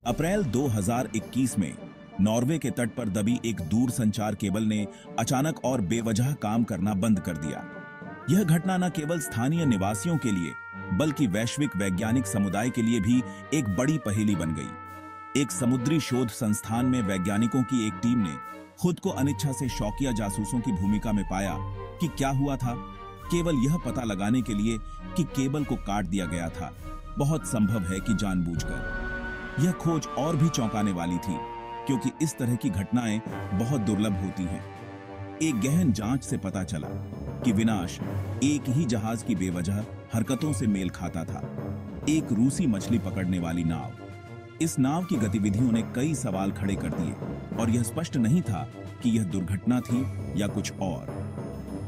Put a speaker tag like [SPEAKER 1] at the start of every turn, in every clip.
[SPEAKER 1] अप्रैल 2021 में नॉर्वे के तट पर दबी एक दूर संचार केबल ने अचानक और बेवजह काम करना बंद कर दिया। यह घटना न केवल स्थानीय निवासियों के लिए बल्कि वैश्विक वैज्ञानिक समुदाय के लिए भी एक बड़ी पहेली बन गई। एक समुद्री शोध संस्थान में वैज्ञानिकों की एक टीम ने खुद को अनिच्छा से शौकिया जासूसों की भूमिका में पाया कि क्या हुआ था, केवल यह पता लगाने के लिए कि केबल को काट दिया गया था। बहुत संभव है कि जानबूझकर। यह खोज और भी चौंकाने वाली थी क्योंकि इस तरह की घटनाएं बहुत दुर्लभ होती हैं। एक गहन जांच से पता चला कि विनाश एक ही जहाज की बेवजह हरकतों से मेल खाता था। एक रूसी मछली पकड़ने वाली नाव। इस नाव की गतिविधियों ने कई सवाल खड़े कर दिए और यह स्पष्ट नहीं था कि यह दुर्घटना थी या कुछ और।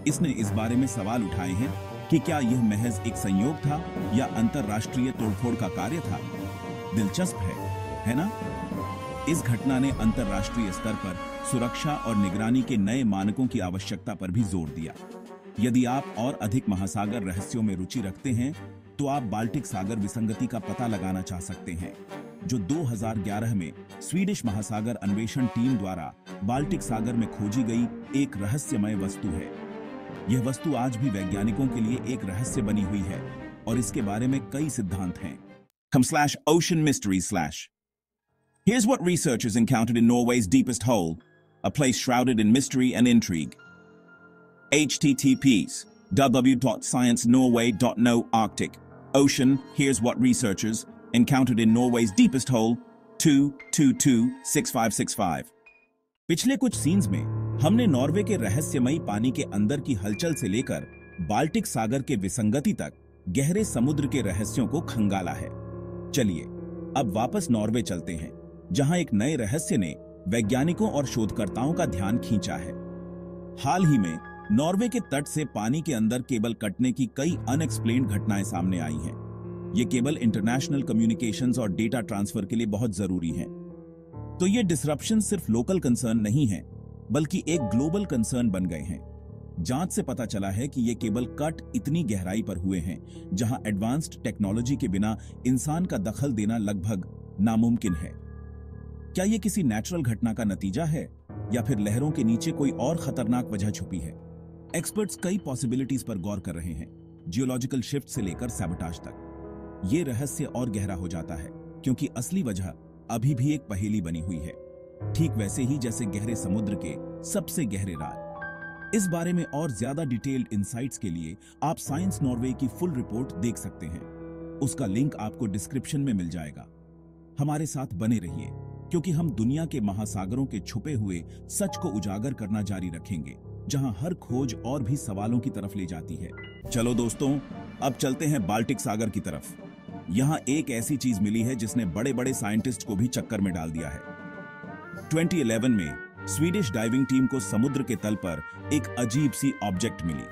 [SPEAKER 1] इसने इस बारे में सवाल उठाए हैं कि क्या यह महज एक संयोग था या अंतरराष्ट्रीय तोड़फोड़ का कार्य था। दिलचस्प है ना? इस घटना ने अंतरराष्ट्रीय स्तर पर सुरक्षा और निगरानी के नए मानकों की आवश्यकता पर भी जोर दिया। यदि आप और अधिक महासागर रहस्यों में रुचि रखते हैं तो आप बाल्टिक सागर विसंगति का पता लगाना चाह सकते हैं, जो 2011 में स्वीडिश महासागर अन्वेषण टीम द्वारा बाल्टिक सागर में खोजी गई एक रहस्यमय वस्तु है। यह वस्तु आज भी वैज्ञानिकों के लिए एक रहस्य बनी हुई है और इसके बारे में कई सिद्धांत हैं। /ocean mysteries/ Here's what researchers encountered in Norway's deepest hole, a place shrouded in mystery and intrigue. https://www.sciencenorway.no Arctic Ocean. Here's what researchers encountered in Norway's deepest hole, 2226565. पिछले कुछ सीन्स में हमने नॉर्वे के रहस्यमयी पानी के अंदर की हलचल से लेकर बाल्टिक सागर के विसंगति तक गहरे समुद्र के रहस्यों को खंगाला है। चलिए अब वापस नॉर्वे चलते हैं, जहां एक नए रहस्य ने वैज्ञानिकों और शोधकर्ताओं का ध्यान खींचा है। हाल ही में नॉर्वे के तट से पानी के अंदर केबल कटने की कई अनएक्सप्लेन्ड घटनाएं सामने आई हैं। ये केबल इंटरनेशनल कम्युनिकेशंस और डेटा ट्रांसफर के लिए बहुत जरूरी हैं। तो ये डिसरप्शन सिर्फ लोकल कंसर्न नहीं है, बल्कि एक ग्लोबल कंसर्न बन गए हैं। जांच से पता चला है कि ये केबल कट इतनी गहराई पर हुए हैं जहां एडवांस्ड टेक्नोलॉजी के बिना इंसान का दखल देना लगभग नामुमकिन है। क्या ये किसी नेचुरल घटना का नतीजा है या फिर लहरों के नीचे कोई और खतरनाक वजह छुपी है? एक्सपर्ट्स कई पॉसिबिलिटीज पर गौर कर रहे हैं, जियोलॉजिकल शिफ्ट से लेकर सैबोटाज तक। ये रहस्य और गहरा हो जाता है क्योंकि असली वजह अभी भी एक पहेली बनी हुई है, ठीक वैसे ही जैसे गहरे समुद्र के सबसे गहरे राज। इस बारे में और ज्यादा डिटेल्ड इंसाइट्स के लिए आप साइंस नॉर्वे की फुल रिपोर्ट देख सकते हैं। उसका लिंक आपको डिस्क्रिप्शन में मिल जाएगा। हमारे साथ बने रहिए क्योंकि हम दुनिया के महासागरों के छुपे हुए सच को उजागर करना जारी रखेंगे, जहां हर खोज और भी सवालों की तरफ ले जाती है। चलो दोस्तों, अब चलते हैं बाल्टिक सागर की तरफ। यहां एक ऐसी चीज मिली है जिसने बड़े बड़े साइंटिस्ट को भी चक्कर में डाल दिया है। 2011 में स्वीडिश डाइविंग टीम को समुद्र के तल पर एक अजीब सी ऑब्जेक्ट मिली।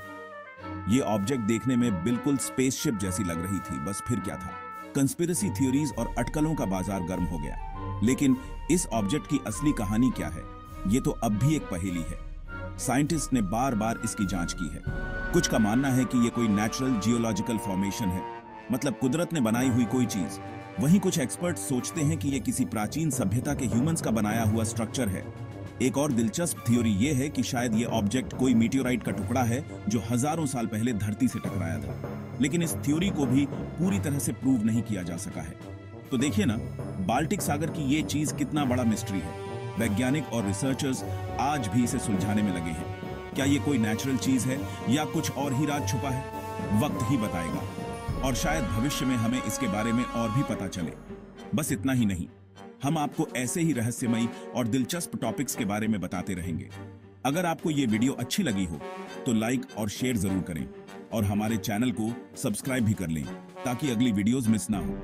[SPEAKER 1] ये ऑब्जेक्ट देखने में बिल्कुल स्पेसशिप जैसी लग रही थी, बस फिर क्या था। कंस्पिरेसी थ्योरीज और अटकलों का बाजार गर्म हो गया। लेकिन इस ऑब्जेक्ट की असली कहानी क्या है, ये तो अब भी एक पहेली है। साइंटिस्ट ने बार बार इसकी जांच की है। कुछ का मानना है कि ये कोई नेचुरल जियोलॉजिकल फॉर्मेशन है, मतलब कुदरत ने बनाई हुई कोई चीज। वहीं कुछ एक्सपर्ट सोचते हैं कि ये किसी प्राचीन सभ्यता के ह्यूमंस का बनाया हुआ स्ट्रक्चर है। एक और दिलचस्प थ्योरी ये है कि शायद ये ऑब्जेक्ट कोई मीटियोराइट का टुकड़ा है जो हजारों साल पहले धरती से टकराया था। लेकिन इस थ्योरी को भी पूरी तरह से प्रूव नहीं किया जा सका है। तो देखिए ना, बाल्टिक सागर की ये चीज कितना बड़ा मिस्ट्री है। वैज्ञानिक और रिसर्चर्स आज भी इसे सुलझाने में लगे हैं। क्या ये कोई नेचुरल चीज है या कुछ और ही राज छुपा है? वक्त ही बताएगा, और शायद भविष्य में हमें इसके बारे में और भी पता चले। बस इतना ही नहीं, हम आपको ऐसे ही रहस्यमयी और दिलचस्प टॉपिक्स के बारे में बताते रहेंगे। अगर आपको ये वीडियो अच्छी लगी हो तो लाइक और शेयर जरूर करें और हमारे चैनल को सब्सक्राइब भी कर लें ताकि अगली वीडियोस मिस ना हो।